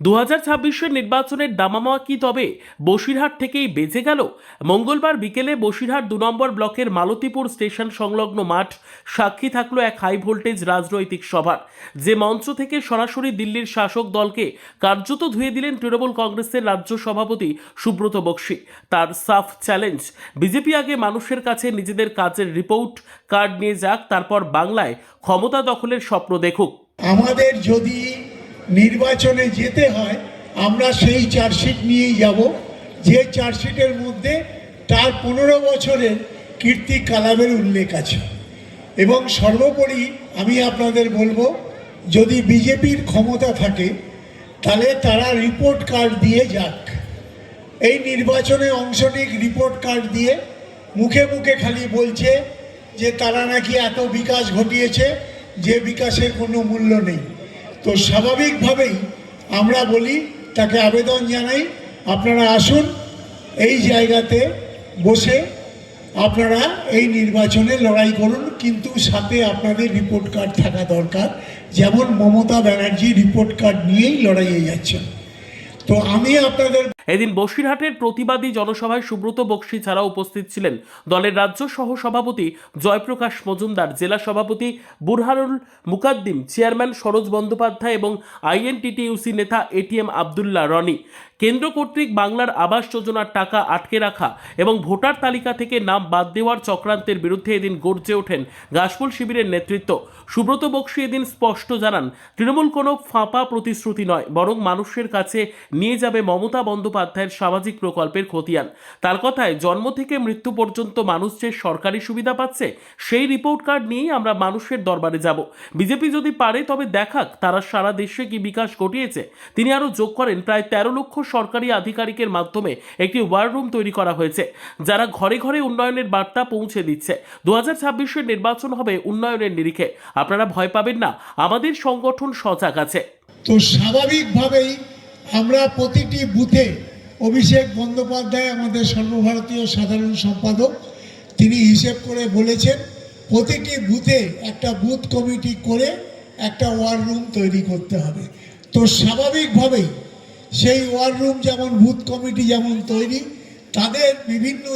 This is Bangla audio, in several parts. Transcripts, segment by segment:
2026-এর নির্বাচনের দামামা কি তবে বসিরহাট থেকেই বেজে গেল? মঙ্গলবার বিকেলে বসিরহাট 2 নম্বর ব্লকের মালতীপুর স্টেশন সংলগ্ন মাঠ সাক্ষী থাকলো এক হাই ভোল্টেজ রাজনৈতিক সভার, যে মঞ্চ থেকে সরাসরি দিল্লির শাসক দলকে কার্যত ধুয়ে দিলেন তৃণমূল কংগ্রেসের রাজ্য সভাপতি সুব্রত বক্সী। তার সাফ চ্যালেঞ্জ, বিজেপি আগে মানুষের কাছে নিজেদের কাজের রিপোর্ট কার্ড নিয়ে যাক, তারপর বাংলায় ক্ষমতা দখলের স্বপ্ন দেখুক। আমাদের যদি নির্বাচনে যেতে হয় আমরা সেই চার্জশিট নিয়েই যাব, যে চার্জশিটের মধ্যে তার 15 বছরের কীর্তি কালামের উল্লেখ আছে। এবং সর্বোপরি আমি আপনাদের বলবো, যদি বিজেপির ক্ষমতা থাকে তাহলে তারা রিপোর্ট কার্ড দিয়ে যাক, এই নির্বাচনে অংশ নিক রিপোর্ট কার্ড দিয়ে। মুখে মুখে খালি বলছে যে তারা নাকি এত বিকাশ ঘটিয়েছে যে বিকাশের কোনো মূল্য নেই। তো স্বাভাবিকভাবেই আমরা বলি, তাকে আবেদন জানাই, আপনারা আসুন, এই জায়গাতে বসে আপনারা এই নির্বাচনে লড়াই করুন, কিন্তু সাথে আপনাদের রিপোর্ট কার্ড থাকা দরকার। যেমন মমতা ব্যানার্জি রিপোর্ট কার্ড নিয়েই লড়াইয়ে যাচ্ছেন। তো আমি আপনাদের এদিন বসিরহাটের প্রতিবাদী জনসভায় সুব্রত বক্সী ছাড়া উপস্থিত ছিলেন দলের রাজ্য সহ সভাপতি জয়প্রকাশ মজুমদার, জেলা সভাপতি বুরহানুল মুকাদ্দিম, চেয়ারম্যান সরোজ বন্দ্যোপাধ্যায় এবং আইএনটিটিইউসি নেতা এটিএম আবদুল্লাহ রনি। কেন্দ্র কর্তৃক বাংলার আবাস যোজনার টাকা আটকে রাখা এবং ভোটার তালিকা থেকে নাম বাদ দেওয়ার চক্রান্তের বিরুদ্ধে এদিন গর্জে ওঠেন ঘাসফুল শিবিরের নেতৃত্ব। সুব্রত বক্সী এদিন স্পষ্ট জানান, তৃণমূল কোনো ফাঁপা প্রতিশ্রুতি নয়, বরং মানুষের কাছে নিয়ে যাবে মমতা বন্দ্যোপাধ্যায়ের সামাজিক প্রকল্পের খতিয়ান। তার কথায়, জন্ম থেকে মৃত্যু পর্যন্ত মানুষ যে সরকারি সুবিধা পাচ্ছে সেই রিপোর্ট কার্ড নিয়েই আমরা মানুষের দরবারে যাব। বিজেপি যদি পারে তবে দেখাক তারা সারা দেশে কি বিকাশ ঘটিয়েছে। তিনি আরও যোগ করেন, প্রায় 13 লক্ষ সরকারি আধিকারিকের মাধ্যমে একটি ওয়ার রুম তৈরি করা হয়েছে, যারা ঘরে ঘরে উন্নয়নের বার্তা পৌঁছে দিচ্ছে। 2026-এর নির্বাচন হবে উন্নয়নের নিরিখে, আপনারা ভয় পাবেন না, আমাদের সংগঠন সজাগ আছে। তো স্বাভাবিকভাবেই আমরা প্রতিটি বুথে, অভিষেক বন্দ্যোপাধ্যায় আমাদের সর্বভারতীয় সাধারণ সম্পাদক, তিনি হিসেব করে বলেছেন প্রতিটি বুথে একটা বুথ কমিটি করে একটা ওয়ার রুম তৈরি করতে হবে। তো স্বাভাবিকভাবেই সেই ওয়ার রুম যেমন বুথ কমিটি যেমন তৈরি, তাদের বিভিন্ন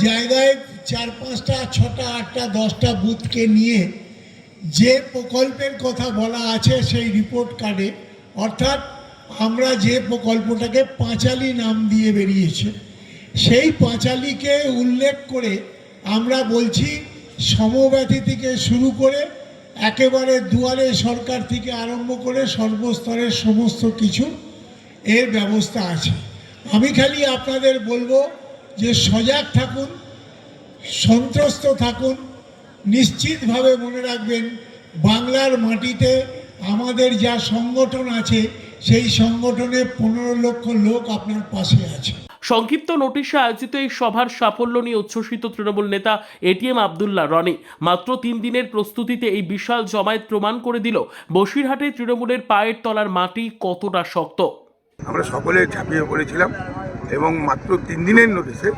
জায়গায় 4, 5টা, 6টা, 8টা, 10টা বুথকে নিয়ে যে প্রকল্পের কথা বলা আছে সেই রিপোর্ট কার্ডে, অর্থাৎ আমরা যে প্রকল্পটাকে পাঁচালী নাম দিয়ে বেরিয়েছে, সেই পাঁচালীকে উল্লেখ করে আমরা বলছি সমব্যথী থেকে শুরু করে একেবারে দুয়ারে সরকার থেকে আরম্ভ করে সর্বস্তরের সমস্ত কিছু এর ব্যবস্থা আছে। আমি খালি আপনাদের বলবো যে সজাগ থাকুন, সন্ত্রস্ত থাকুন, নিশ্চিতভাবে মনে রাখবেন বাংলার মাটিতে আমাদের যা সংগঠন আছে সেই সংগঠনে 15 লক্ষ লোক আপনার পাশে আছে। সংক্ষিপ্ত নোটিশে আয়োজিত এই সভার সাফল্য নিয়ে উচ্ছ্বসিত তৃণমূল নেতা এটিএম আবদুল্লাহ রনি। মাত্র 3 দিনের প্রস্তুতিতে এই বিশাল জমায়েত প্রমাণ করে দিল বসিরহাটে তৃণমূলের পায়ের তলার মাটি কতটা শক্ত। আমরা সকলে ঝাঁপিয়ে পড়েছিলাম এবং মাত্র 3 দিনের নোটিশে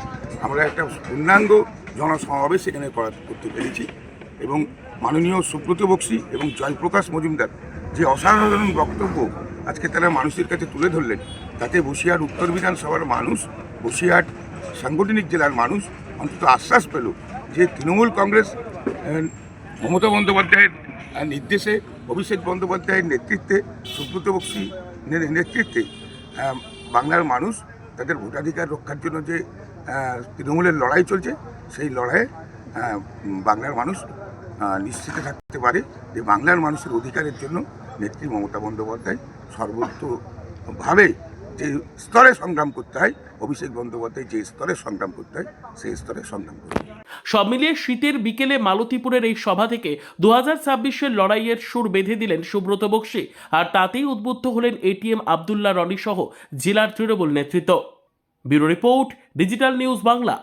আমরা একটা পূর্ণাঙ্গ জনসমাবেশ এখানে করতে পেরেছি। এবং মাননীয় সুব্রত বক্সী এবং জয়প্রকাশ মজুমদার যে অসাধারণ বক্তব্য আজকে তারা মানুষের কাছে তুলে ধরলেন, তাতে বসিরহাট উত্তর বিধানসভার মানুষ, বসিরহাট সাংগঠনিক জেলার মানুষ অন্তত আশ্বাস পেল যে তৃণমূল কংগ্রেস মমতা বন্দ্যোপাধ্যায়ের নির্দেশে, অভিষেক বন্দ্যোপাধ্যায়ের নেতৃত্বে, সুব্রত বক্সীর নেতৃত্বে বাংলার মানুষ তাদের ভোটাধিকার রক্ষার জন্য যে তৃণমূলের লড়াই চলছে, সেই লড়াইয়ে বাংলার মানুষ নিশ্চিত থাকতে পারে যে বাংলার মানুষের অধিকারের জন্য নেত্রী মমতা বন্দ্যোপাধ্যায় সর্বোচ্চভাবে যে স্তরে সংগ্রাম করতে হয়, অভিষেক বন্দ্যোপাধ্যায় যে স্তরে সংগ্রাম করতে হয় সেই স্তরে সংগ্রাম করতে হয়। সব মিলিয়ে শীতের বিকেলে মালতীপুরের এই সভা থেকে 2026-এর লড়াইয়ের সুর বেঁধে দিলেন সুব্রত বক্সী, আর তাতেই উদ্বুদ্ধ হলেন এটিএম আবদুল্লাহ রনি সহ জেলার তৃণমূল নেতৃত্ব। Bureau report, digital news Bangla.